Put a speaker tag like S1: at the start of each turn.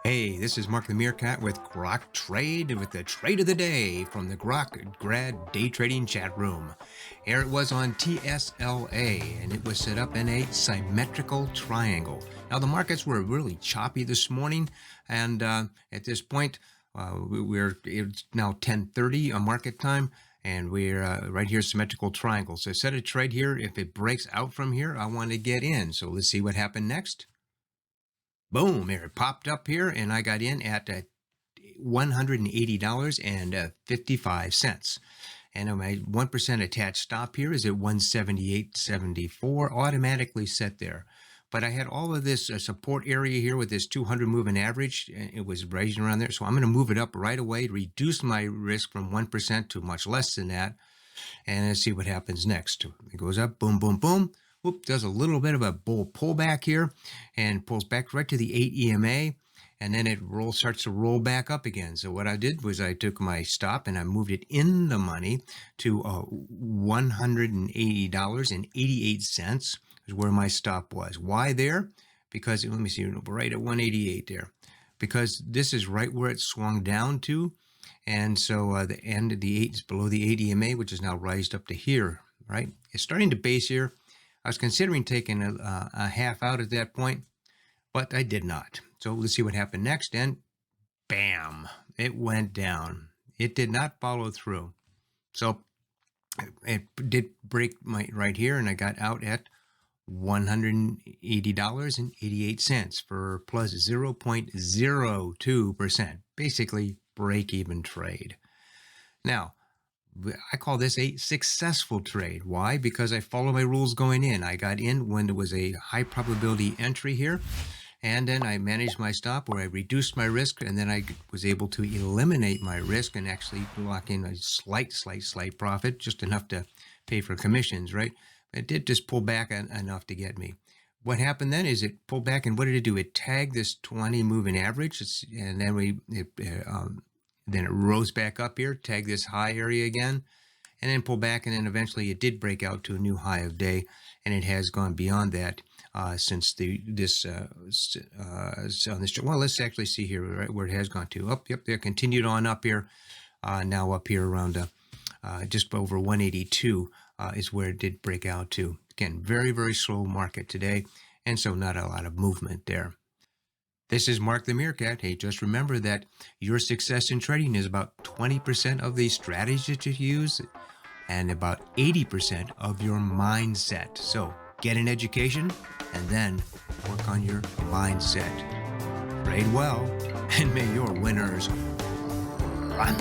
S1: Hey, this is Mark the Meerkat with Grok Trade with the trade of the day from the Grok Grad day trading chat room. Here it was on TSLA and it was set up in a symmetrical triangle. Now the markets were really choppy this morning, and at this point it's now 10:30 on market time, and we're right here symmetrical triangle. So set a trade here. If it breaks out from here, I want to get in. So let's see what happened next. Boom, there it popped up here, and I got in at $180.55. And my 1% attached stop here is at 178.74, automatically set there. But I had all of this support area here with this 200 moving average. It was rising around there. So I'm going to move it up right away, reduce my risk from 1% to much less than that. And let's see what happens next. It goes up, boom, boom, boom. Whoop, does a little bit of a bull pullback here and pulls back right to the 8 EMA, and then it starts to roll back up again. So what I did was I took my stop and I moved it in the money to $180.88 is where my stop was. Why there? Because, let me see, right at 188 there. Because this is right where it swung down to, and so the end of the 8 is below the 8 EMA, which is now rised up to here, right? It's starting to base here. I was considering taking a half out at that point, but I did not. So let's see what happened next, and bam, it went down. It did not follow through. So it did break right here, and I got out at $180.88 for plus 0.02%, basically break-even trade. Now, I call this a successful trade. Why? Because I follow my rules going in. I got in when there was a high probability entry here, and then I managed my stop where I reduced my risk, and then I was able to eliminate my risk and actually lock in a slight profit, just enough to pay for commissions, right? It did just pull back enough to get me. What happened then is it pulled back, and what did it do? It tagged this 20 moving average, and then then it rose back up here, tagged this high area again, and then pulled back, and then eventually it did break out to a new high of day, and it has gone beyond that since on this. Well, let's actually see here right where it has gone to. Up, yep, there, continued on up here. Now up here around just over 182 is where it did break out to. Again, very, very slow market today, and so not a lot of movement there. This is Mark the Meerkat. Hey, just remember that your success in trading is about 20% of the strategies that you use and about 80% of your mindset. So get an education and then work on your mindset. Trade well, and may your winners run.